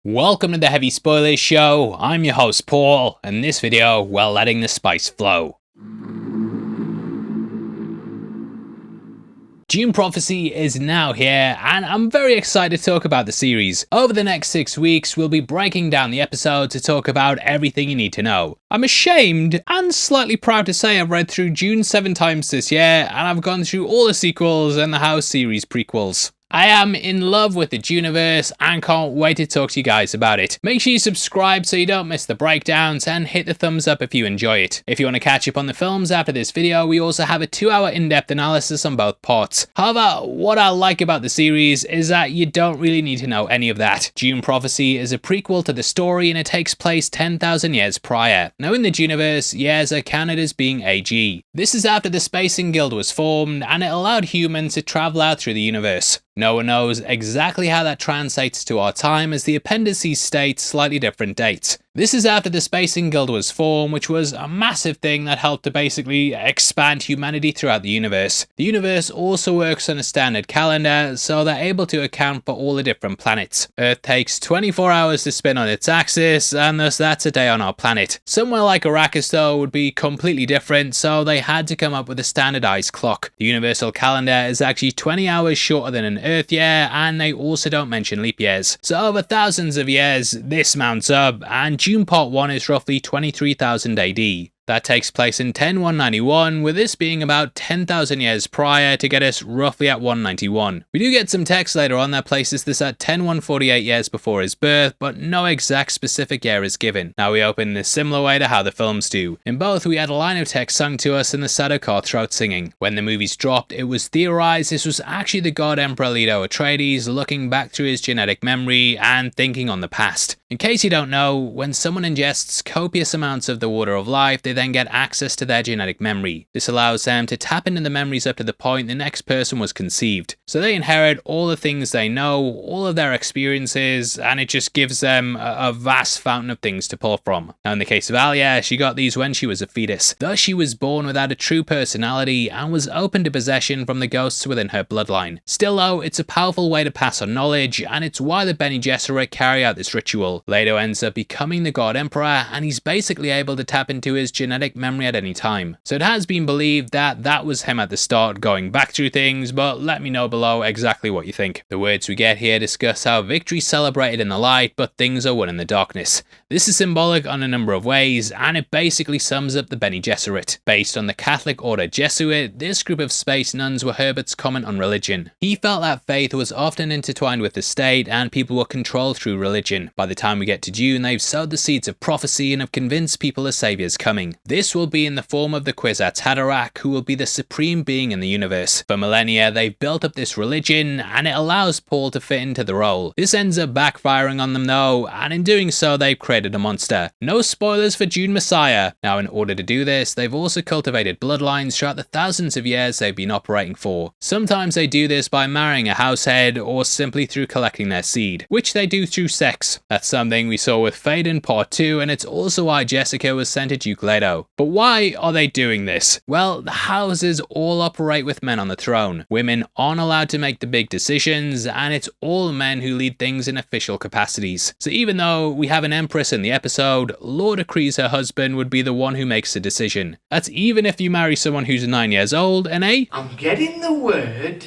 Welcome to the Heavy Spoilers Show. I'm your host Paul, and in this video we're letting the spice flow. Dune Prophecy is now here, and I'm very excited to talk about the series. Over the next 6 weeks, we'll be breaking down the episode to talk about everything you need to know. I'm ashamed and slightly proud to say I've read through Dune 7 times this year, and I've gone through all the sequels and the House series prequels. I am in love with the Duneverse and can't wait to talk to you guys about it. Make sure you subscribe so you don't miss the breakdowns and hit the thumbs up if you enjoy it. If you want to catch up on the films after this video, we also have a 2-hour in-depth analysis on both parts. However, what I like about the series is that you don't really need to know any of that. Dune Prophecy is a prequel to the story and it takes place 10,000 years prior. Now in the Duneverse, years are counted as being AG. This is after the Spacing Guild was formed and it allowed humans to travel out through the universe. No one knows exactly how that translates to our time, as the appendices state slightly different dates. This is after the Spacing Guild was formed, which was a massive thing that helped to basically expand humanity throughout the universe. The universe also works on a standard calendar, so they're able to account for all the different planets. Earth takes 24 hours to spin on its axis, and thus that's a day on our planet. Somewhere like Arrakis though would be completely different, so they had to come up with a standardized clock. The universal calendar is actually 20 hours shorter than an Earth year, and they also don't mention leap years. So over thousands of years, this mounts up, and Dune Part 1 is roughly 23,000 AD. That takes place in 10191, with this being about 10,000 years prior to get us roughly at 191. We do get some text later on that places this at 10148 years before his birth, but no exact specific year is given. Now we open in a similar way to how the films do. In both, we had a line of text sung to us in the Sadokar throat singing. When the movies dropped, it was theorized this was actually the God Emperor Leto Atreides looking back through his genetic memory and thinking on the past. In case you don't know, when someone ingests copious amounts of the water of life, they then get access to their genetic memory. This allows them to tap into the memories up to the point the next person was conceived. So they inherit all the things they know, all of their experiences, and it just gives them a vast fountain of things to pull from. Now in the case of Alia, she got these when she was a fetus. Thus she was born without a true personality and was open to possession from the ghosts within her bloodline. Still though, it's a powerful way to pass on knowledge, and it's why the Bene Gesserit carry out this ritual. Leto ends up becoming the God Emperor, and he's basically able to tap into his genetic memory at any time. So it has been believed that that was him at the start going back through things, but let me know below exactly what you think. The words we get here discuss how victory celebrated in the light, but things are won in the darkness. This is symbolic on a number of ways, and it basically sums up the Bene Gesserit. Based on the Catholic order Jesuit, this group of space nuns were Herbert's comment on religion. He felt that faith was often intertwined with the state and people were controlled through religion. By the time we get to Dune, they've sowed the seeds of prophecy and have convinced people a saviour's coming. This will be in the form of the Kwisatz Haderach, who will be the supreme being in the universe. For millennia, they've built up this religion, and it allows Paul to fit into the role. This ends up backfiring on them though, and in doing so, they've created a monster. No spoilers for Dune Messiah. Now, in order to do this, they've also cultivated bloodlines throughout the thousands of years they've been operating for. Sometimes they do this by marrying a househead, or simply through collecting their seed, which they do through sex. That's something we saw with Fade in Part 2, and it's also why Jessica was sent to Duke Leto. But why are they doing this? Well, the houses all operate with men on the throne. Women aren't allowed to make the big decisions, and it's all men who lead things in official capacities. So even though we have an empress in the episode, Law decrees her husband would be the one who makes the decision. That's even if you marry someone who's 9 years old, and I'm getting the word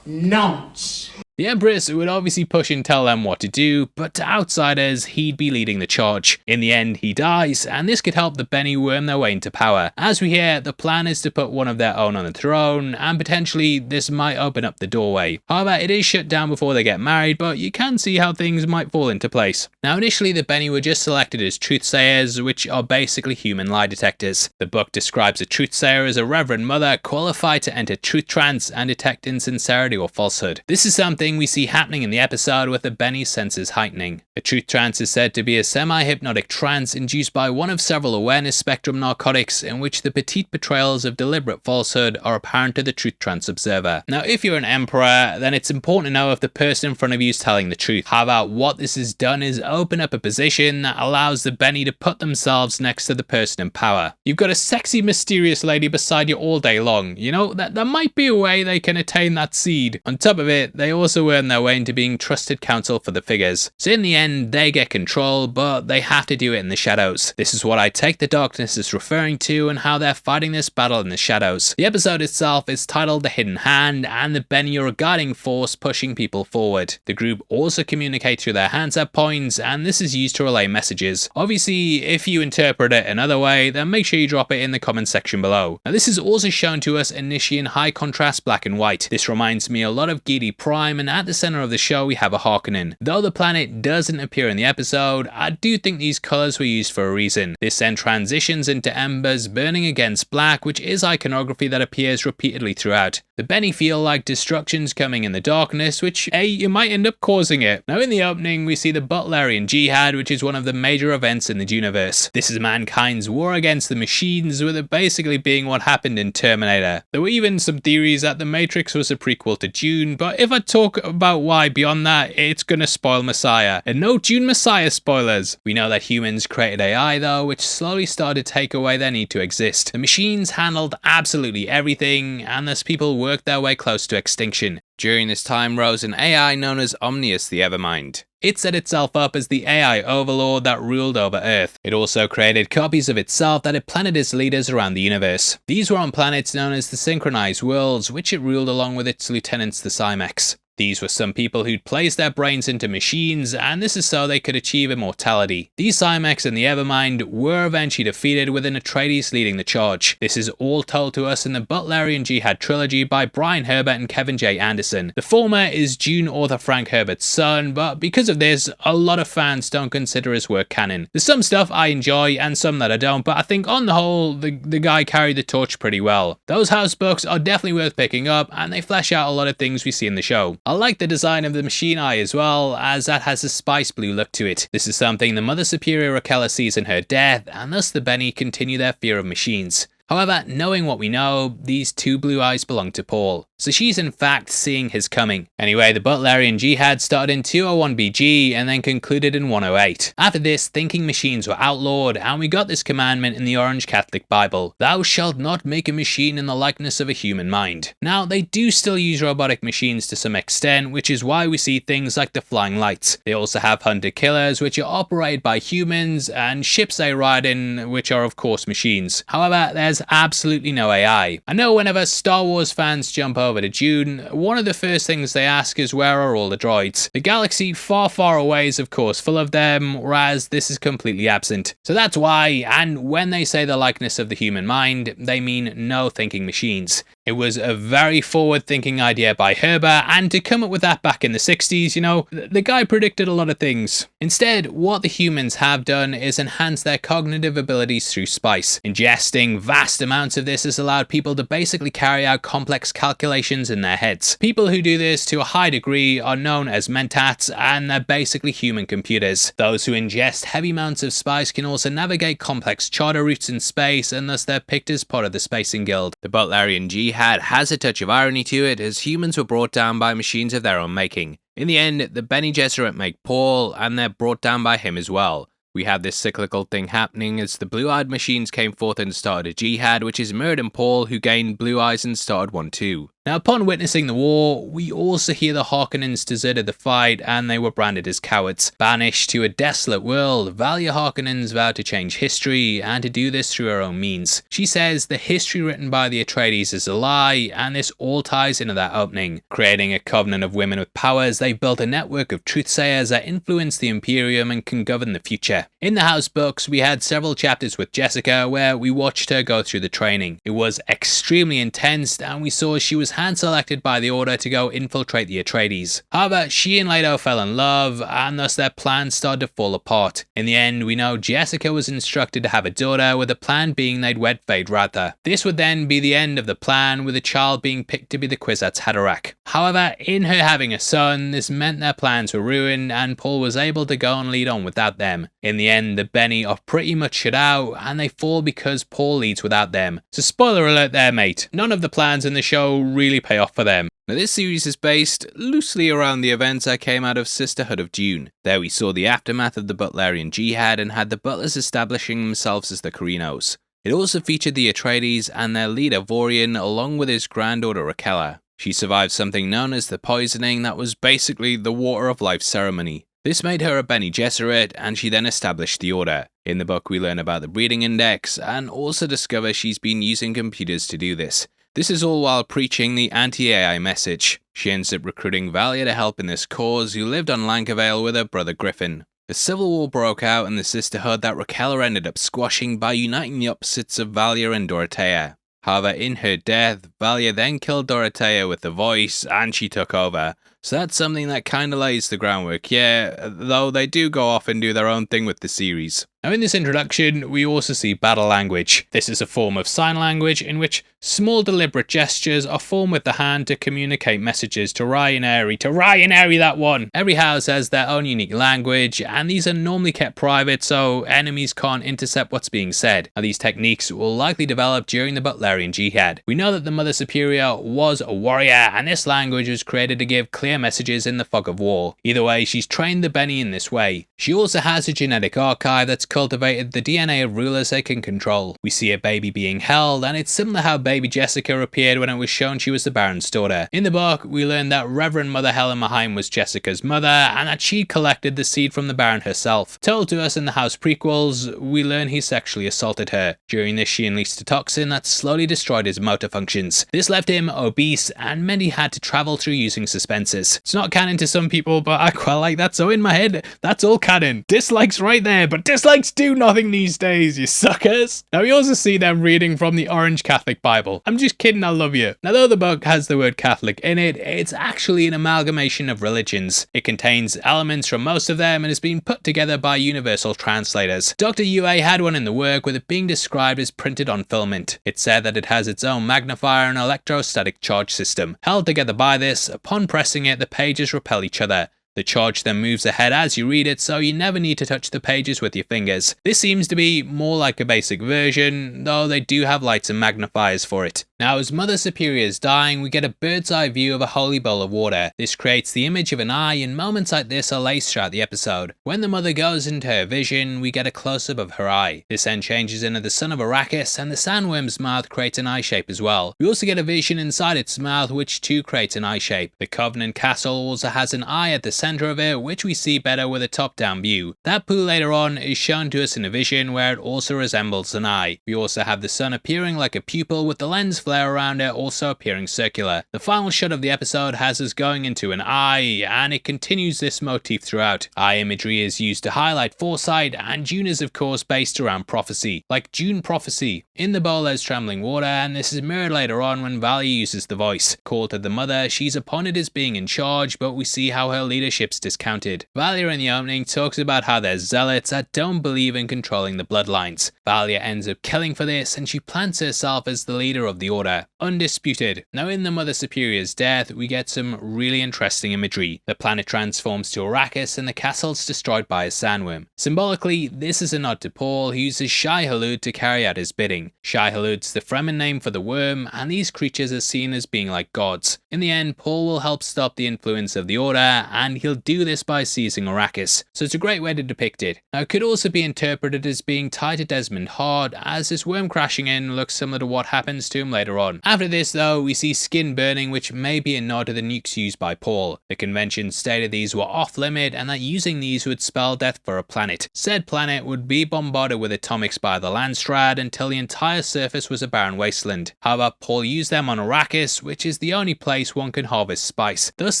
nonce. The Empress would obviously push and tell them what to do, but to outsiders, he'd be leading the charge. In the end, he dies, and this could help the Bene worm their way into power. As we hear, the plan is to put one of their own on the throne, and potentially this might open up the doorway. However, it is shut down before they get married, but you can see how things might fall into place. Now initially, the Bene were just selected as truthsayers, which are basically human lie detectors. The book describes a truthsayer as a reverend mother qualified to enter truth trance and detect insincerity or falsehood. This is something we see happening in the episode with the Bene senses heightening. A truth trance is said to be a semi-hypnotic trance induced by one of several awareness spectrum narcotics in which the petite betrayals of deliberate falsehood are apparent to the truth trance observer. Now if you're an emperor, then it's important to know if the person in front of you is telling the truth. However, what this has done is open up a position that allows the Bene to put themselves next to the person in power. You've got a sexy mysterious lady beside you all day long. You know, that might be a way they can attain that seed. On top of it, they also also earn their way into being trusted counsel for the figures. So in the end, they get control, but they have to do it in the shadows. This is what I take the darkness is referring to and how they're fighting this battle in the shadows. The episode itself is titled The Hidden Hand, and the Bene are a guiding force pushing people forward. The group also communicate through their hands at points, and this is used to relay messages. Obviously, if you interpret it another way, then make sure you drop it in the comment section below. Now this is also shown to us initially in high contrast black and white. This reminds me a lot of Gedi Prime, and at the center of the show we have a Harkonnen. Though the planet doesn't appear in the episode, I do think these colors were used for a reason. This then transitions into embers burning against black, which is iconography that appears repeatedly throughout. The Bene feel like destruction's coming in the darkness, which you might end up causing it. Now in the opening we see the Butlerian Jihad, which is one of the major events in the Duneverse. This is mankind's war against the machines, with it basically being what happened in Terminator. There were even some theories that The Matrix was a prequel to Dune, but if I talk about why beyond that, it's gonna spoil Messiah. And no Dune Messiah spoilers. We know that humans created AI though, which slowly started to take away their need to exist. The machines handled absolutely everything, and thus people worked their way close to extinction. During this time rose an AI known as Omnius the Evermind. It set itself up as the AI overlord that ruled over Earth. It also created copies of itself that it planted as leaders around the universe. These were on planets known as the Synchronized Worlds, which it ruled along with its lieutenants, the Cymex. These were some people who'd placed their brains into machines, and this is so they could achieve immortality. These Cymex and the Evermind were eventually defeated, with an Atreides leading the charge. This is all told to us in the Butlerian Jihad trilogy by Brian Herbert and Kevin J. Anderson. The former is Dune author Frank Herbert's son, but because of this, a lot of fans don't consider his work canon. There's some stuff I enjoy and some that I don't, but I think on the whole, the guy carried the torch pretty well. Those house books are definitely worth picking up, and they flesh out a lot of things we see in the show. I like the design of the machine eye as well, as that has a spice blue look to it. This is something the Mother Superior Rakella sees in her death, and thus the Bene continue their fear of machines. However, knowing what we know, these two blue eyes belong to Paul, so she's in fact seeing his coming. Anyway, the Butlerian Jihad started in 201 BG and then concluded in 108. After this, thinking machines were outlawed, and we got this commandment in the Orange Catholic Bible: "Thou shalt not make a machine in the likeness of a human mind." Now, they do still use robotic machines to some extent, which is why we see things like the flying lights. They also have hunter-killers, which are operated by humans, and ships they ride in, which are of course machines. However, there's absolutely no AI. I know whenever Star Wars fans jump over to Dune, one of the first things they ask is, where are all the droids? The galaxy far, far away is of course full of them, whereas this is completely absent. So that's why, and when they say the likeness of the human mind, they mean no thinking machines. It was a very forward-thinking idea by Herbert, and to come up with that back in the 60s, you know, the guy predicted a lot of things. Instead, what the humans have done is enhance their cognitive abilities through spice. Ingesting vast amounts of this has allowed people to basically carry out complex calculations in their heads. People who do this to a high degree are known as mentats, and they're basically human computers. Those who ingest heavy amounts of spice can also navigate complex charter routes in space, and thus they're picked as part of the Spacing Guild. The Butlerian Jihad has a touch of irony to it, as humans were brought down by machines of their own making. In the end, the Bene Gesserit make Paul, and they're brought down by him as well. We have this cyclical thing happening as the blue-eyed machines came forth and started a jihad, which is mirrored in Paul, who gained blue eyes and started one too. Now, upon witnessing the war, we also hear the Harkonnens deserted the fight, and they were branded as cowards. Banished to a desolate world, Valia Harkonnens vowed to change history, and to do this through her own means. She says the history written by the Atreides is a lie, and this all ties into that opening. Creating a covenant of women with powers, they've built a network of truthsayers that influence the Imperium and can govern the future. In the house books, we had several chapters with Jessica where we watched her go through the training. It was extremely intense, and we saw she was hand-selected by the Order to go infiltrate the Atreides. However, she and Leto fell in love, and thus their plans started to fall apart. In the end, we know Jessica was instructed to have a daughter, with the plan being they'd wed Feyd-Rautha. This would then be the end of the plan, with the child being picked to be the Kwisatz Haderach. However, in her having a son, this meant their plans were ruined, and Paul was able to go and lead on without them. In the end, the Bene are pretty much shut out, and they fall because Paul leads without them. So spoiler alert there, mate. None of the plans in the show really pay off for them. Now, this series is based loosely around the events that came out of Sisterhood of Dune. There we saw the aftermath of the Butlerian Jihad and had the Butlers establishing themselves as the Corrinos. It also featured the Atreides and their leader Vorian, along with his granddaughter Rakella. She survived something known as the poisoning that was basically the water of life ceremony. This made her a Bene Gesserit, and she then established the Order. In the book we learn about the breeding index, and also discover she's been using computers to do this. This is all while preaching the anti-AI message. She ends up recruiting Valia to help in this cause, who lived on Lancavale with her brother Griffin. A civil war broke out in the Sisterhood that Raquel ended up squashing by uniting the opposites of Valia and Dorothea. However, in her death, Valia then killed Dorothea with the voice, and she took over. So that's something that kinda lays the groundwork, yeah, though they do go off and do their own thing with the series. Now in this introduction, we also see battle language. This is a form of sign language in which small deliberate gestures are formed with the hand to communicate messages to Ryaneri, that one! Every house has their own unique language, and these are normally kept private so enemies can't intercept what's being said. Now these techniques will likely develop during the Butlerian Jihad. We know that the Mother Superior was a warrior, and this language was created to give clear messages in the fog of war. Either way, she's trained the Bene in this way. She also has a genetic archive that's cultivated the DNA of rulers they can control. We see a baby being held, and it's similar how baby Jessica appeared when it was shown she was the Baron's daughter. In the book, we learn that Reverend Mother Helen Maheim was Jessica's mother, and that she collected the seed from the Baron herself. Told to us in the House prequels, we learn he sexually assaulted her. During this, she unleashed a toxin that slowly destroyed his motor functions. This left him obese, and meant he had to travel through using suspensors. It's not canon to some people, but I quite like that, so in my head, that's all canon. Dislikes right there, but dislikes do nothing these days, you suckers. Now we also see them reading from the Orange Catholic Bible. I'm just kidding, I love you. Now though the book has the word Catholic in it, it's actually an amalgamation of religions. It contains elements from most of them and has been put together by universal translators. Dr. UA had one in the work with it being described as printed on filament. It said that it has its own magnifier and electrostatic charge system. Held together by this, upon pressing it, the pages repel each other. The charge then moves ahead as you read it, so you never need to touch the pages with your fingers. This seems to be more like a basic version, though they do have lights and magnifiers for it. Now as Mother Superior is dying, we get a bird's eye view of a holy bowl of water. This creates the image of an eye, and moments like this are laced throughout the episode. When the mother goes into her vision, we get a close-up of her eye. This then changes into the son of Arrakis, and the sandworm's mouth creates an eye shape as well. We also get a vision inside its mouth, which too creates an eye shape. The Covenant Castle also has an eye at the center of it, which we see better with a top-down view. That pool later on is shown to us in a vision where it also resembles an eye. We also have the sun appearing like a pupil with the lens flare around it also appearing circular. The final shot of the episode has us going into an eye, and it continues this motif throughout. Eye imagery is used to highlight foresight, and Dune is of course based around prophecy, like Dune Prophecy. In the bowl there's trembling water, and this is mirrored later on when Valia uses the voice. Called to the mother, she's appointed as being in charge, but we see how her leadership's discounted. Valia in the opening talks about how there's zealots that don't believe in controlling the bloodlines. Valia ends up killing for this, and she plants herself as the leader of the Order. Undisputed. Now in the Mother Superior's death, we get some really interesting imagery. The planet transforms to Arrakis, and the castle's destroyed by a sandworm. Symbolically, this is a nod to Paul, who uses Shai-Hulud to carry out his bidding. Shai-Hulud's the Fremen name for the worm, and these creatures are seen as being like gods. In the end, Paul will help stop the influence of the Order, and he'll do this by seizing Arrakis, so it's a great way to depict it. Now it could also be interpreted as being tied to Desmond Hart, as this worm crashing in looks similar to what happens to him later on. After this though, we see skin burning, which may be a nod to the nukes used by Paul. The convention stated these were off limit, and that using these would spell death for a planet. Said planet would be bombarded with atomics by the Landstrad until the entire surface was a barren wasteland. However, Paul used them on Arrakis, which is the only place one can harvest spice. Thus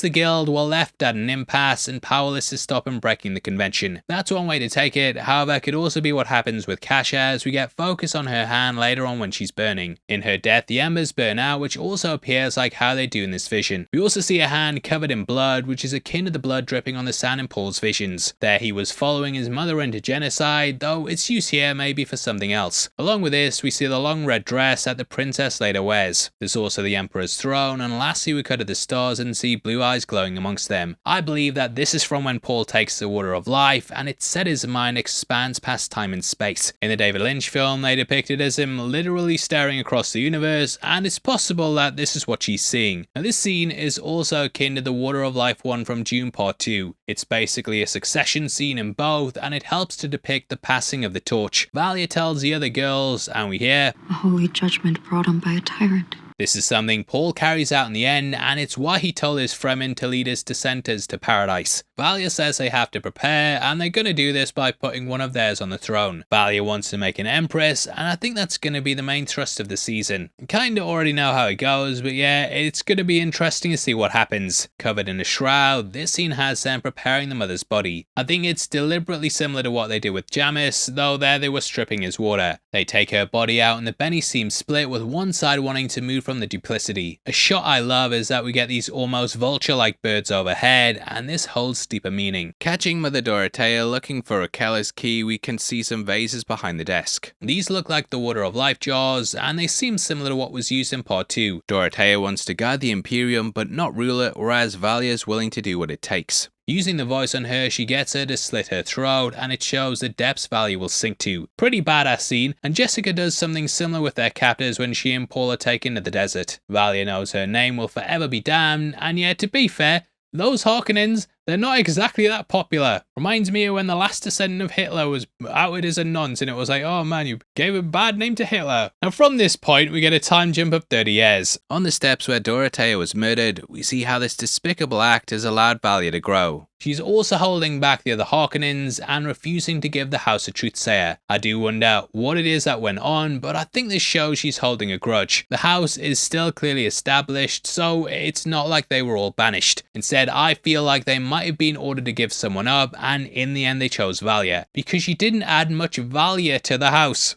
the guild were left at an impasse and powerless to stop him breaking the convention. That's one way to take it. However, it could also be what happens with Kasha, as we get focus on her hand later on when she's burning. In her death, the embers burn out, which also appears like how they do in this vision. We also see a hand covered in blood, which is akin to the blood dripping on the sand in Paul's visions. There he was following his mother into genocide, though its use here may be for something else. Along with this, we see the long red dress that the princess later wears. There's also the Emperor's throne, and lastly we cut to the stars and see blue eyes glowing amongst them. I believe that this is from when Paul takes the water of life, and it's said his mind expands past time and space. In the David Lynch film, they depict it as him literally staring across the universe, and it's possible that this is what she's seeing. Now this scene is also akin to the Water of Life one from Dune Part 2. It's basically a succession scene in both, and it helps to depict the passing of the torch. Valia tells the other girls, and we hear, "A holy judgment brought on by a tyrant." This is something Paul carries out in the end, and it's why he told his Fremen to lead his dissenters to paradise. Valia says they have to prepare, and they're going to do this by putting one of theirs on the throne. Valia wants to make an empress, and I think that's going to be the main thrust of the season. Kinda already know how it goes, but yeah, it's going to be interesting to see what happens. Covered in a shroud, this scene has them preparing the mother's body. I think it's deliberately similar to what they did with Jamis, though there they were stripping his water. They take her body out and the Bene seem split, with one side wanting to move from the duplicity. A shot I love is that we get these almost vulture-like birds overhead, and this holds deeper meaning. Catching Mother Dorothea looking for Raquel's key, we can see some vases behind the desk. These look like the Water of Life jars, and they seem similar to what was used in part 2. Dorothea wants to guard the Imperium but not rule it, whereas Valia is willing to do what it takes. Using the voice on her, she gets her to slit her throat, and it shows the depths Valia will sink to. Pretty badass scene, and Jessica does something similar with their captors when she and Paul are taken to the desert. Valia knows her name will forever be damned, and yet, to be fair, those Harkonnens, they're not exactly that popular. Reminds me of when the last descendant of Hitler was outed as a nonce, and it was like, oh man, you gave a bad name to Hitler. Now from this point, we get a time jump of 30 years. On the steps where Dorothea was murdered, we see how this despicable act has allowed Valia to grow. She's also holding back the other Harkonnens and refusing to give the House a truthsayer. I do wonder what it is that went on, but I think this shows she's holding a grudge. The House is still clearly established, so it's not like they were all banished. Instead, I feel like they might have been ordered to give someone up, and in the end they chose Valia, because she didn't add much Valia to the House.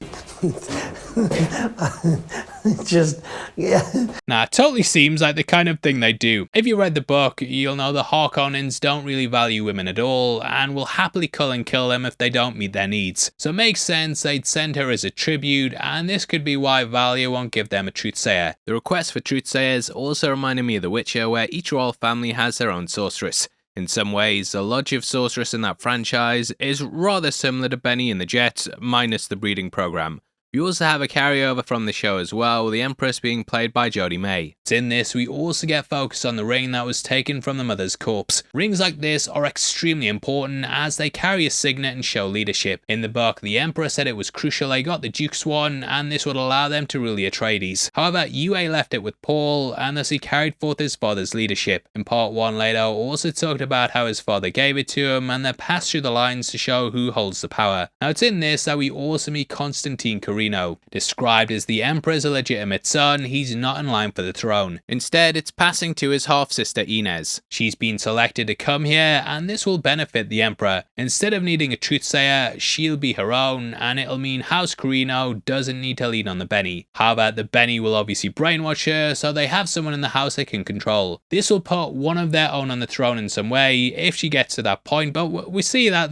Now, it totally seems like the kind of thing they do. If you read the book, you'll know the Harkonnens don't really value women at all, and will happily cull and kill them if they don't meet their needs. So it makes sense they'd send her as a tribute, and this could be why Valia won't give them a truthsayer. The request for truthsayers also reminded me of The Witcher, where each royal family has their own sorceress. In some ways, the Lodge of Sorceress in that franchise is rather similar to Bene and the Jets, minus the breeding program. We also have a carryover from the show as well, with the Empress being played by Jodie May. In this, we also get focus on the ring that was taken from the mother's corpse. Rings like this are extremely important as they carry a signet and show leadership. In the book, the Emperor said it was crucial they got the Duke's one, and this would allow them to rule the Atreides. However, Yue left it with Paul, and thus he carried forth his father's leadership. In part 1, Leto also talked about how his father gave it to him, and they passed through the lines to show who holds the power. Now, it's in this that we also meet Constantine Corrino. Described as the Emperor's illegitimate son, he's not in line for the throne. Instead, it's passing to his half-sister Inez. She's been selected to come here, and this will benefit the Emperor. Instead of needing a truthsayer, she'll be her own, and it'll mean House Corrino doesn't need to lead on the Bene. However, the Bene will obviously brainwash her, so they have someone in the house they can control. This will put one of their own on the throne in some way, if she gets to that point, but we see that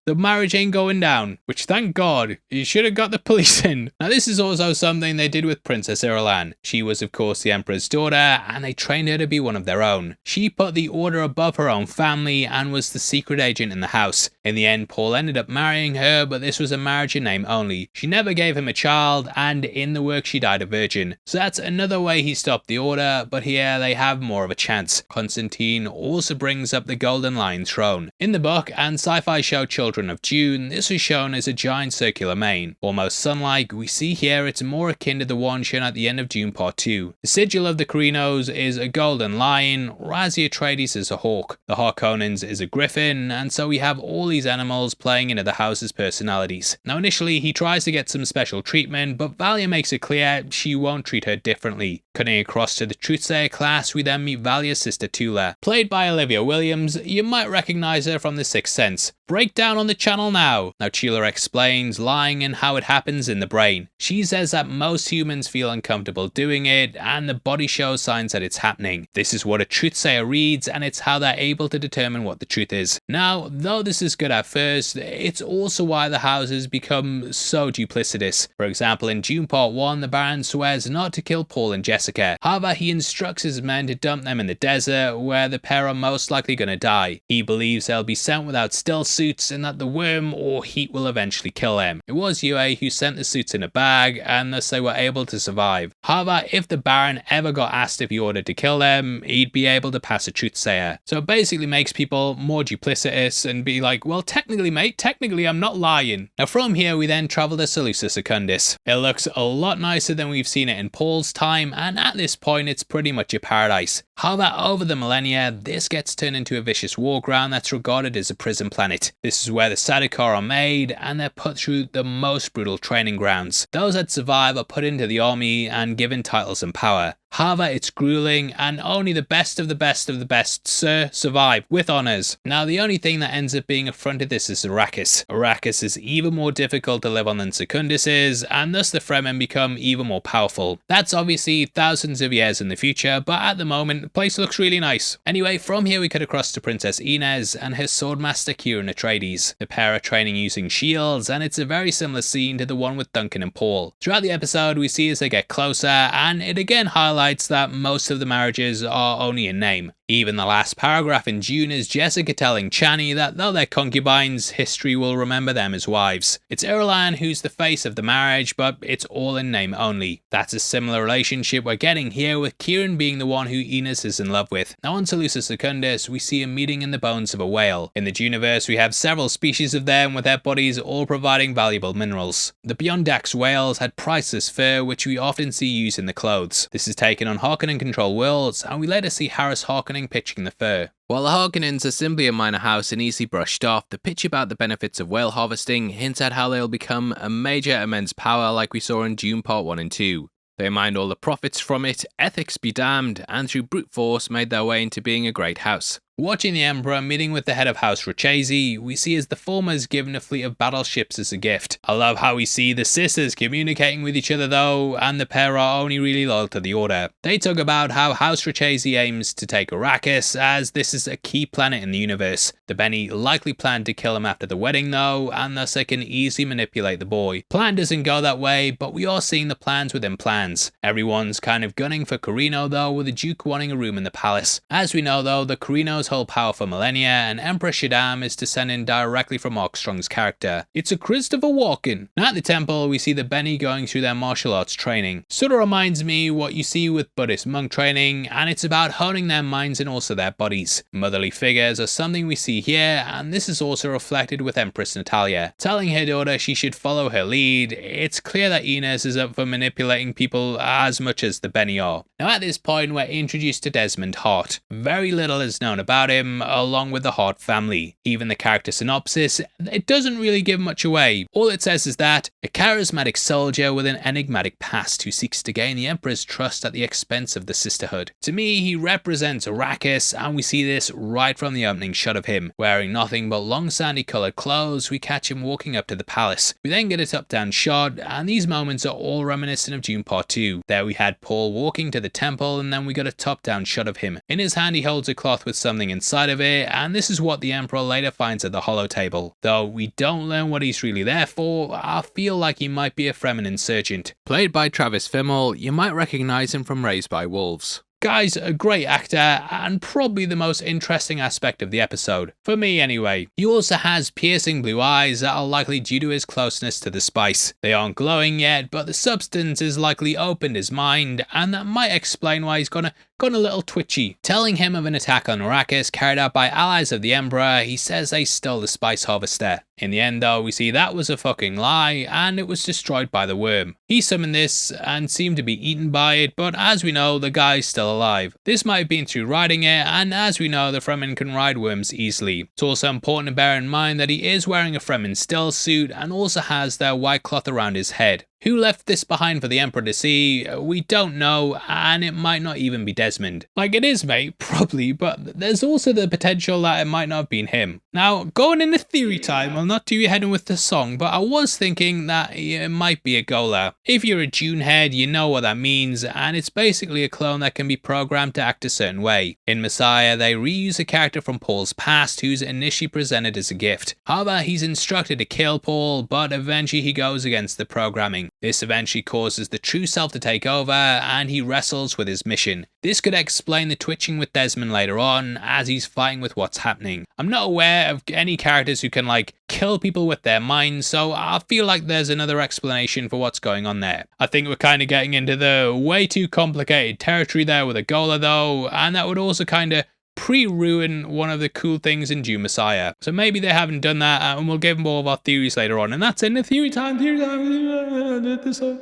the marriage ain't going down, which thank God, you should have got the police in. Now this is also something they did with Princess Irulan. She was of course the Emperor's daughter, and they trained her to be one of their own. She put the order above her own family and was the secret agent in the house. In the end, Paul ended up marrying her, but this was a marriage in name only. She never gave him a child, and in the work she died a virgin. So that's another way he stopped the order, but here they have more of a chance. Constantine also brings up the Golden Lion throne. In the book and sci-fi show Children of Dune, this was shown as a giant circular mane. Almost sun-like, we see here it's more akin to the one shown at the end of Dune Part 2. The sigil of the Corrinos is a golden lion, whereas the Atreides is a hawk. The Harkonnens is a griffin, and so we have all these animals playing into the house's personalities. Now initially he tries to get some special treatment, but Valia makes it clear she won't treat her differently. Cutting across to the Truthsayer class, we then meet Valia's sister Tula. Played by Olivia Williams, you might recognise her from The Sixth Sense. Breakdown on the channel now. Now Tula explains lying and how it happens in the brain. She says that most humans feel uncomfortable doing it, and the body shows signs that it's happening. This is what a truthsayer reads, and it's how they're able to determine what the truth is. Now, though this is good at first, it's also why the houses become so duplicitous. For example, in Dune Part 1, the Baron swears not to kill Paul and Jessica. However, he instructs his men to dump them in the desert, where the pair are most likely going to die. He believes they'll be sent without stealth suits, and that the worm or heat will eventually kill him. It was Yue who sent the suits in a bag, and thus they were able to survive. However, if the Baron ever got asked if he ordered to kill them, he'd be able to pass a truthsayer. So it basically makes people more duplicitous and be like, well, technically mate, technically I'm not lying. Now from here we then travel to Salusa Secundus. It looks a lot nicer than we've seen it in Paul's time, and at this point it's pretty much a paradise. However, over the millennia, this gets turned into a vicious war ground that's regarded as a prison planet. This is where the Sadikar are made, and they're put through the most brutal training grounds. Those that survive are put into the army and given titles and power. However, it's grueling, and only the best of the best of the best, sir, survive with honours. Now, the only thing that ends up being affronted this is Arrakis. Arrakis is even more difficult to live on than Secundus is, and thus the Fremen become even more powerful. That's obviously thousands of years in the future, but at the moment, the place looks really nice. Anyway, from here we cut across to Princess Inez and her swordmaster Kieran Atreides. The pair are training using shields, and it's a very similar scene to the one with Duncan and Paul. Throughout the episode, we see as they get closer, and it again highlights that most of the marriages are only in name. Even the last paragraph in Dune is Jessica telling Chani that though they're concubines, history will remember them as wives. It's Irulan who's the face of the marriage, but it's all in name only. That's a similar relationship we're getting here, with Kieran being the one who Inez is in love with. Now on Salusa Secundus, we see a meeting in the bones of a whale. In the Duneverse, we have several species of them, with their bodies all providing valuable minerals. The Beyondax whales had priceless fur, which we often see used in the clothes. This is taken on Harkonnen controlled worlds, and we later see Harris Harkonnen pitching the fur. While the Harkonnens are simply a minor house and easily brushed off, the pitch about the benefits of whale harvesting hints at how they'll become a major immense power like we saw in Dune Part 1 and 2. They mined all the profits from it, ethics be damned, and through brute force made their way into being a great house. Watching the Emperor meeting with the head of House Rachesi, we see as the former is given a fleet of battleships as a gift. I love how we see the sisters communicating with each other though, and the pair are only really loyal to the Order. They talk about how House Rachesi aims to take Arrakis, as this is a key planet in the universe. The Bene likely plan to kill him after the wedding though, and thus they can easily manipulate the boy. Plan doesn't go that way, but we are seeing the plans within plans. Everyone's kind of gunning for Corrino though, with the Duke wanting a room in the palace. As we know though, the Corrino's whole power for millennia, and Emperor Shaddam is descending directly from Armstrong's character. It's a Christopher Walken. Now at the temple, we see the Bene going through their martial arts training. Sort of reminds me what you see with Buddhist monk training, and it's about honing their minds and also their bodies. Motherly figures are something we see here, and this is also reflected with Empress Natalia, telling her daughter she should follow her lead. It's clear that Inez is up for manipulating people as much as the Bene are. Now at this point, we're introduced to Desmond Hart. Very little is known about him, along with the Hart family. Even the character synopsis, it doesn't really give much away. All it says is that a charismatic soldier with an enigmatic past who seeks to gain the Emperor's trust at the expense of the Sisterhood. To me, he represents Arrakis, and we see this right from the opening shot of him. Wearing nothing but long sandy coloured clothes, we catch him walking up to the palace. We then get a top-down shot, and these moments are all reminiscent of Dune Part 2. There we had Paul walking to the temple, and then we got a top-down shot of him. In his hand he holds a cloth with something inside of it, and this is what the Emperor later finds at the holotable. Though we don't learn what he's really there for, I feel like he might be a Fremen insurgent. Played by Travis Fimmel, you might recognise him from Raised by Wolves. Guy's a great actor, and probably the most interesting aspect of the episode. For me anyway. He also has piercing blue eyes that are likely due to his closeness to the spice. They aren't glowing yet, but the substance has likely opened his mind, and that might explain why he's gone a little twitchy. Telling him of an attack on Arrakis carried out by allies of the Emperor, he says they stole the spice harvester. In the end though, we see that was a fucking lie, and it was destroyed by the worm. He summoned this and seemed to be eaten by it, but as we know, the guy's still alive. This might have been through riding it, and as we know, the Fremen can ride worms easily. It's also important to bear in mind that he is wearing a Fremen still suit and also has their white cloth around his head. Who left this behind for the Emperor to see? We don't know, and it might not even be Desmond. Like it is, mate, probably, but there's also the potential that it might not have been him. Now, going into theory time, I'll not do your head in with the song, but I was thinking that it might be a Gola. If you're a Dune head, you know what that means, and it's basically a clone that can be programmed to act a certain way. In Messiah, they reuse a character from Paul's past who's initially presented as a gift. However, he's instructed to kill Paul, but eventually he goes against the programming. This eventually causes the true self to take over, and he wrestles with his mission. This could explain the twitching with Desmond later on, as he's fighting with what's happening. I'm not aware of any characters who can kill people with their minds, so I feel like there's another explanation for what's going on there. I think we're kind of getting into the way too complicated territory there with Agola though, and that would also kind of pre-ruin one of the cool things in Dune Messiah. So maybe they haven't done that, and we'll give more of our theories later on. And that's in the theory time.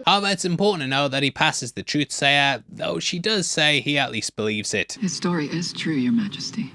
However, it's important to know that he passes the truth sayer, though she does say he at least believes it. His story is true, Your Majesty.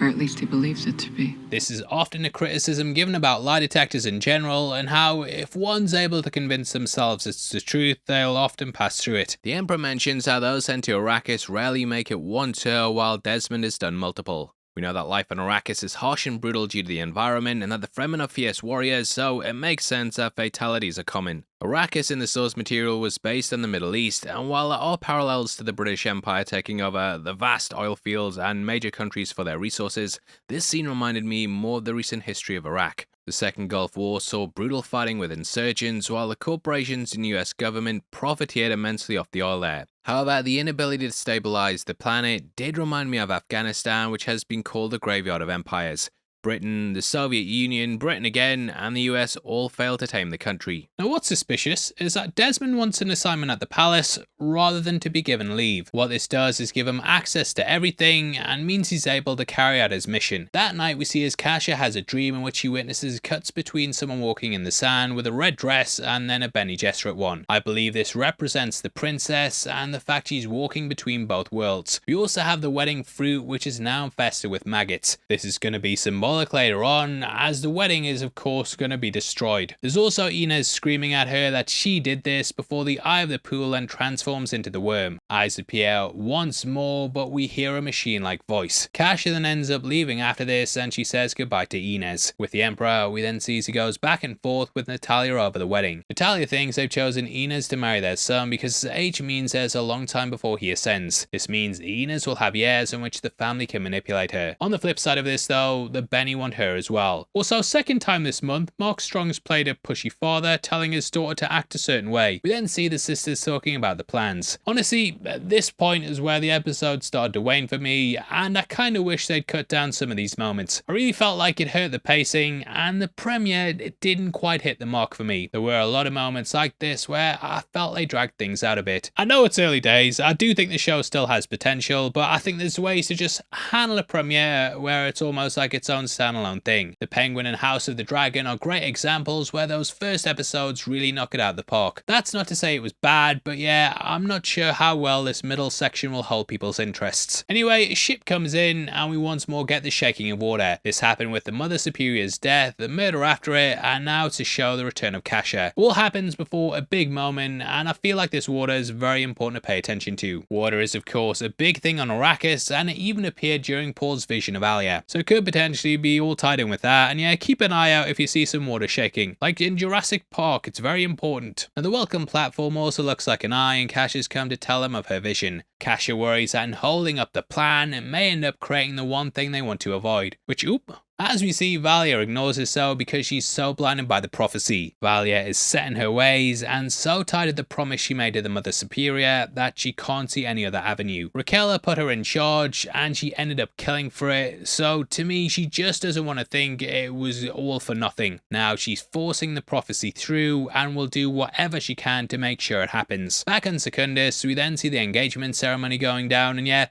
Or at least he believes it to be. This is often a criticism given about lie detectors in general, and how if one's able to convince themselves it's the truth, they'll often pass through it. The Emperor mentions how those sent to Arrakis rarely make it one tour, while Desmond has done multiple. We know that life on Arrakis is harsh and brutal due to the environment, and that the Fremen are fierce warriors, so it makes sense that fatalities are common. Arrakis in the source material was based in the Middle East, and while there are parallels to the British Empire taking over the vast oil fields and major countries for their resources, this scene reminded me more of the recent history of Iraq. The Second Gulf War saw brutal fighting with insurgents, while the corporations in the US government profiteered immensely off the oil there. However, the inability to stabilize the planet did remind me of Afghanistan, which has been called the graveyard of empires. Britain, the Soviet Union, Britain again, and the US all failed to tame the country. Now what's suspicious is that Desmond wants an assignment at the palace rather than to be given leave. What this does is give him access to everything and means he's able to carry out his mission. That night we see as Kasha has a dream in which he witnesses cuts between someone walking in the sand with a red dress and then a Bene Gesserit one. I believe this represents the princess and the fact she's walking between both worlds. We also have the wedding fruit, which is now infested with maggots. This is going to be symbolic later on, as the wedding is of course going to be destroyed. There's also Inez screaming at her that she did this before the eye of the pool and transforms into the worm. Eyes appear once more, but we hear a machine-like voice. Kasha then ends up leaving after this, and she says goodbye to Inez. With the Emperor, we then see he goes back and forth with Natalia over the wedding. Natalia thinks they've chosen Inez to marry their son because his age means there's a long time before he ascends. This means Inez will have years in which the family can manipulate her. On the flip side of this though, the Benny want her as well. Also, second time this month, Mark Strong's played a pushy father, telling his daughter to act a certain way. We then see the sisters talking about the plans. Honestly, at this point is where the episode started to wane for me, and I kind of wish they'd cut down some of these moments. I really felt like it hurt the pacing, and the premiere, it didn't quite hit the mark for me. There were a lot of moments like this where I felt they dragged things out a bit. I know it's early days, I do think the show still has potential, but I think there's ways to just handle a premiere where it's almost like its own standalone thing. The Penguin and House of the Dragon are great examples where those first episodes really knock it out of the park. That's not to say it was bad, but yeah, I'm not sure how well this middle section will hold people's interests. Anyway, a ship comes in and we once more get the shaking of water. This happened with the Mother Superior's death, the murder after it, and now to show the return of Kasha. All happens before a big moment, and I feel like this water is very important to pay attention to. Water is of course a big thing on Arrakis, and it even appeared during Paul's vision of Alia, so it could potentially be all tied in with that. And yeah, keep an eye out if you see some water shaking. Like in Jurassic Park, it's very important. And the welcome platform also looks like an eye, and Kasha's come to tell them of her vision. Kasha worries that in holding up the plan, it may end up creating the one thing they want to avoid, which as we see, Valia ignores herself because she's so blinded by the prophecy. Valia is set in her ways and so tied to the promise she made to the Mother Superior that she can't see any other avenue. Raquel put her in charge and she ended up killing for it, so to me she just doesn't want to think it was all for nothing. Now she's forcing the prophecy through and will do whatever she can to make sure it happens. Back on Secundus, we then see the engagement ceremony going down, and yeah,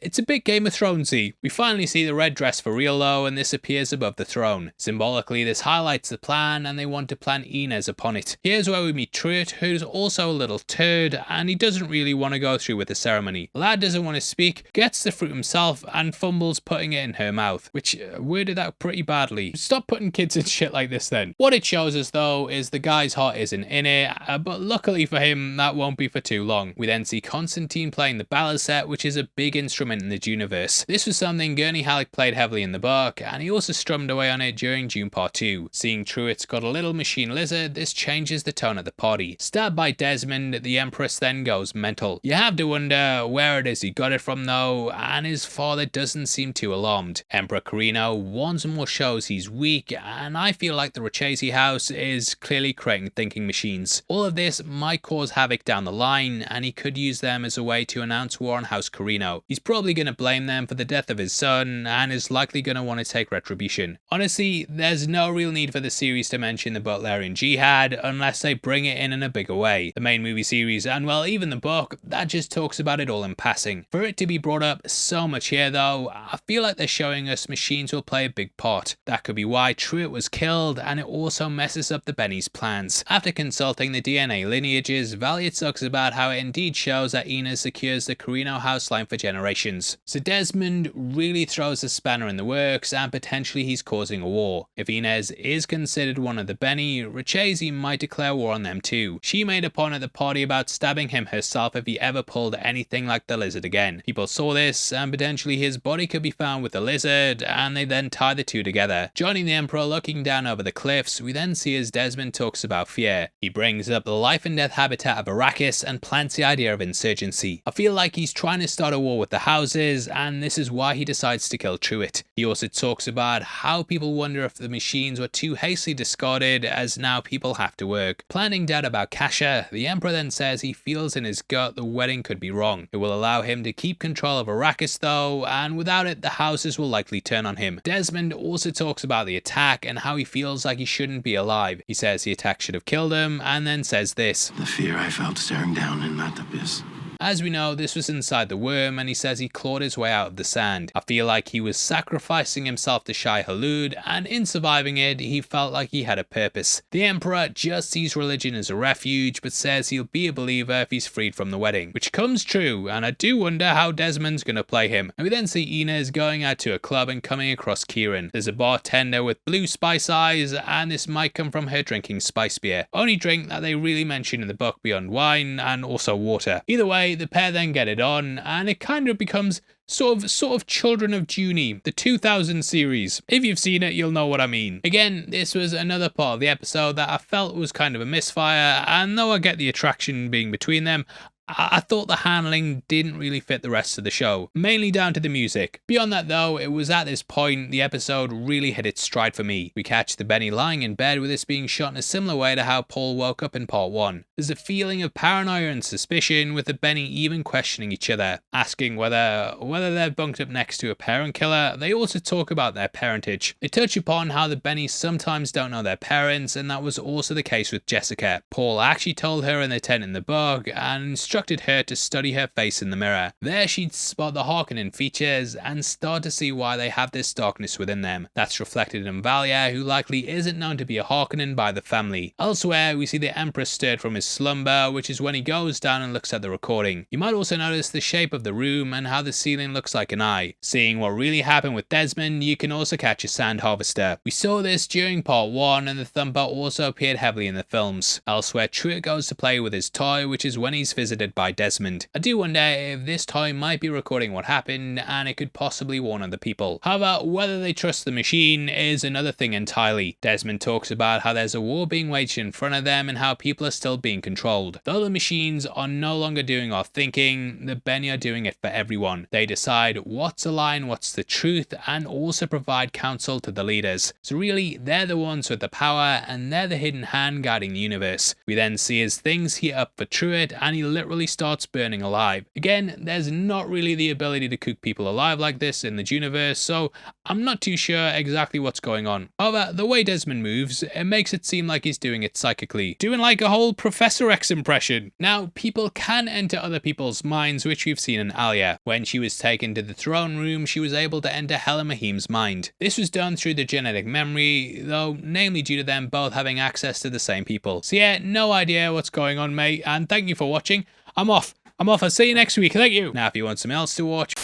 it's a bit Game of Thronesy. We finally see the red dress for real though, and this appears above the throne. Symbolically, this highlights the plan, and they want to plant Inez upon it. Here's where we meet Truitt, who's also a little turd, and he doesn't really want to go through with the ceremony. The lad doesn't want to speak, gets the fruit himself, and fumbles putting it in her mouth, which worded out pretty badly. Stop putting kids in shit like this then. What it shows us though is the guy's heart isn't in it, but luckily for him, that won't be for too long. We then see Constantine playing the ballad set, which is a big instrument instrument in the Duneverse. This was something Gurney Halleck played heavily in the book, and he also strummed away on it during Dune Part 2. Seeing Truett's got a little machine lizard, this changes the tone at the party. Stabbed by Desmond, the Empress then goes mental. You have to wonder where it is he got it from though, and his father doesn't seem too alarmed. Emperor Corrino once more shows he's weak, and I feel like the Rachesi house is clearly creating thinking machines. All of this might cause havoc down the line, and he could use them as a way to announce war on House Corrino. He's probably going to blame them for the death of his son, and is likely going to want to take retribution. Honestly, there's no real need for the series to mention the Butlerian Jihad unless they bring it in a bigger way. The main movie series, and well, even the book, that just talks about it all in passing. For it to be brought up so much here though, I feel like they're showing us machines will play a big part. That could be why Truett was killed, and it also messes up the Bene's plans. After consulting the DNA lineages, Valiant talks about how it indeed shows that Inez secures the Corrino house line for generations. So Desmond really throws a spanner in the works, and potentially he's causing a war. If Inez is considered one of the Bene, Rachesi might declare war on them too. She made a point at the party about stabbing him herself if he ever pulled anything like the lizard again. People saw this, and potentially his body could be found with the lizard, and they then tie the two together. Joining the Emperor looking down over the cliffs, we then see as Desmond talks about fear. He brings up the life and death habitat of Arrakis and plants the idea of insurgency. I feel like he's trying to start a war with the houses, and this is why he decides to kill Truett. He also talks about how people wonder if the machines were too hastily discarded, as now people have to work. Planning doubt about Kasha, the Emperor then says he feels in his gut the wedding could be wrong. It will allow him to keep control of Arrakis though, and without it the houses will likely turn on him. Desmond also talks about the attack and how he feels like he shouldn't be alive. He says the attack should have killed him, and then says this: "The fear I felt staring down in that abyss." As we know, this was inside the worm, and he says he clawed his way out of the sand. I feel like he was sacrificing himself to Shai Hulud, and in surviving it, he felt like he had a purpose. The Emperor just sees religion as a refuge, but says he'll be a believer if he's freed from the wedding, which comes true, and I do wonder how Desmond's gonna play him. And we then see Inez going out to a club and coming across Kieran. There's a bartender with blue spice eyes, and this might come from her drinking spice beer. Only drink that they really mention in the book beyond wine, and also water. Either way, the pair then get it on, and it kind of becomes sort of Children of Junie, the 2000 series. If you've seen it, you'll know what I mean. Again, this was another part of the episode that I felt was kind of a misfire, and though I get the attraction being between them, I thought the handling didn't really fit the rest of the show, mainly down to the music. Beyond that though, it was at this point the episode really hit its stride for me. We catch the Bene lying in bed with this being shot in a similar way to how Paul woke up in part 1. There's a feeling of paranoia and suspicion, with the Bene even questioning each other, asking whether they're bunked up next to a parent killer. They also talk about their parentage. They touch upon how the Bene sometimes don't know their parents, and that was also the case with Jessica. Paul actually told her in the tent in the book, and instructed her to study her face in the mirror. There she'd spot the Harkonnen features and start to see why they have this darkness within them. That's reflected in Valia, who likely isn't known to be a Harkonnen by the family. Elsewhere, we see the Emperor stirred from his slumber, which is when he goes down and looks at the recording. You might also notice the shape of the room and how the ceiling looks like an eye. Seeing what really happened with Desmond, you can also catch a sand harvester. We saw this during part 1, and the Thumper also appeared heavily in the films. Elsewhere, Truett goes to play with his toy, which is when he's visited by Desmond. I do wonder if this toy might be recording what happened, and it could possibly warn other people. However, whether they trust the machine is another thing entirely. Desmond talks about how there's a war being waged in front of them and how people are still being controlled. Though the machines are no longer doing our thinking, the Bene are doing it for everyone. They decide what's a lie and what's the truth, and also provide counsel to the leaders. So really, they're the ones with the power, and they're the hidden hand guiding the universe. We then see as things heat up for Truett, and he literally starts burning alive. Again, there's not really the ability to cook people alive like this in the Universe, so I'm not too sure exactly what's going on. However, the way Desmond moves, it makes it seem like he's doing it psychically, doing like a whole Professor X impression. Now, people can enter other people's minds, which we've seen in Alia. When she was taken to the throne room, she was able to enter Helen Mahim's mind. This was done through the genetic memory, though namely due to them both having access to the same people. So yeah, no idea what's going on, mate, and thank you for watching. I'm off. I'm off. I'll see you next week. Thank you. Now, if you want something else to watch.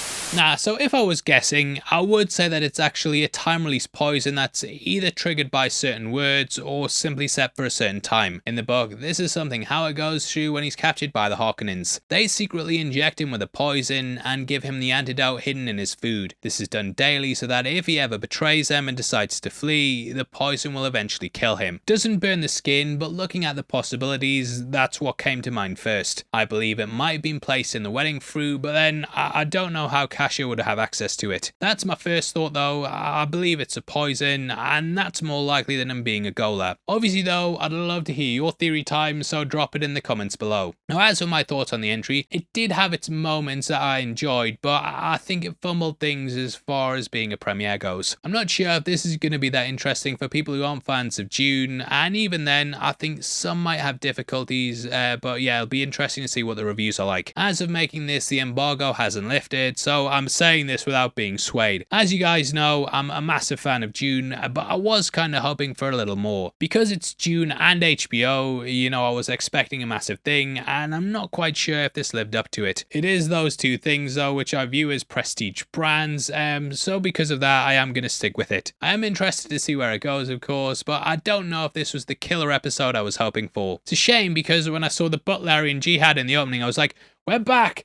So if I was guessing, I would say that it's actually a time release poison that's either triggered by certain words or simply set for a certain time. In the book, this is something Howard goes through when he's captured by the Harkonnens. They secretly inject him with a poison and give him the antidote hidden in his food. This is done daily so that if he ever betrays them and decides to flee, the poison will eventually kill him. Doesn't burn the skin, but looking at the possibilities, that's what came to mind first. I believe it might have been placed in the wedding fruit, but then I don't know how Cassia would have access to it. That's my first thought though. I believe it's a poison, and that's more likely than him being a Gola. Obviously though, I'd love to hear your theory time, so drop it in the comments below. Now, as for my thoughts on the entry, it did have its moments that I enjoyed, but I think it fumbled things as far as being a premiere goes. I'm not sure if this is going to be that interesting for people who aren't fans of Dune, and even then, I think some might have difficulties, but yeah, it'll be interesting to see what the reviews are like. As of making this, the embargo hasn't lifted, so I'm saying this without being swayed. As you guys know, I'm a massive fan of Dune, but I was kind of hoping for a little more. Because it's Dune and HBO, you know, I was expecting a massive thing, and I'm not quite sure if this lived up to it. It is those two things though, which I view as prestige brands, so because of that, I am going to stick with it. I am interested to see where it goes, of course, but I don't know if this was the killer episode I was hoping for. It's a shame because when I saw the Butlerian Jihad in the opening, I was like, we're back!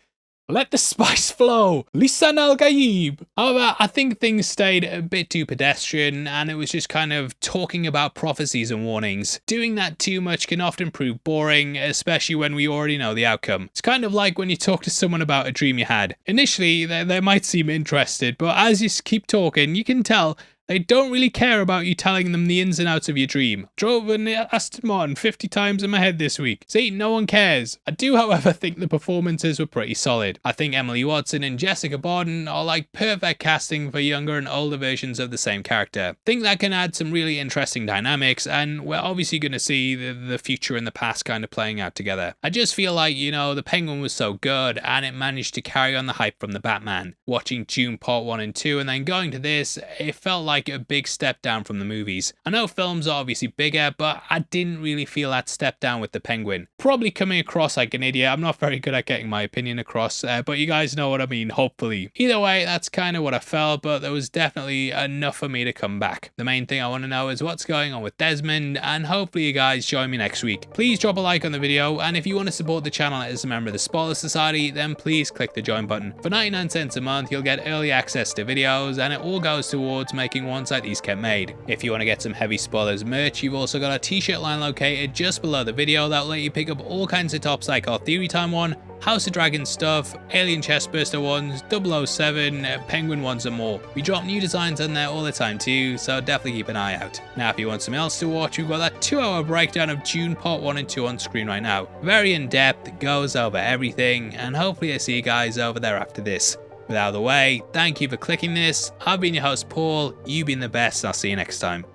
Let the spice flow! Lisan al-Gaib! However, I think things stayed a bit too pedestrian, and it was just kind of talking about prophecies and warnings. Doing that too much can often prove boring, especially when we already know the outcome. It's kind of like when you talk to someone about a dream you had. Initially, they might seem interested, but as you keep talking, you can tell they don't really care about you telling them the ins and outs of your dream. Drove an Aston Martin 50 times in my head this week. See, no one cares. I do, however, think the performances were pretty solid. I think Emily Watson and Jessica Barden are like perfect casting for younger and older versions of the same character. I think that can add some really interesting dynamics, and we're obviously going to see the future and the past kind of playing out together. I just feel like, you know, the Penguin was so good, and it managed to carry on the hype from the Batman. Watching Dune Part 1 and 2 and then going to this, it felt like a big step down from the movies. I know films are obviously bigger, but I didn't really feel that step down with the Penguin. Probably coming across like an idiot. I'm not very good at getting my opinion across, but you guys know what I mean, hopefully. Either way, that's kind of what I felt, but there was definitely enough for me to come back. The main thing I want to know is what's going on with Desmond, and hopefully you guys join me next week. Please drop a like on the video, and if you want to support the channel as a member of the Spoiler Society, then please click the join button. For 99 cents a month, you'll get early access to videos, and it all goes towards making ones like these get made. If you want to get some heavy spoilers merch, you've also got a t-shirt line located just below the video that will let you pick up all kinds of tops like our Theory Time one, House of Dragons stuff, Alien Chestburster ones, 007, Penguin ones and more. We drop new designs on there all the time too, so definitely keep an eye out. Now if you want something else to watch, we've got that 2-hour breakdown of Dune Part 1 and 2 on screen right now. Very in depth, goes over everything, and hopefully I see you guys over there after this. With out of the way, thank you for clicking this. I've been your host Paul, you've been the best, and I'll see you next time.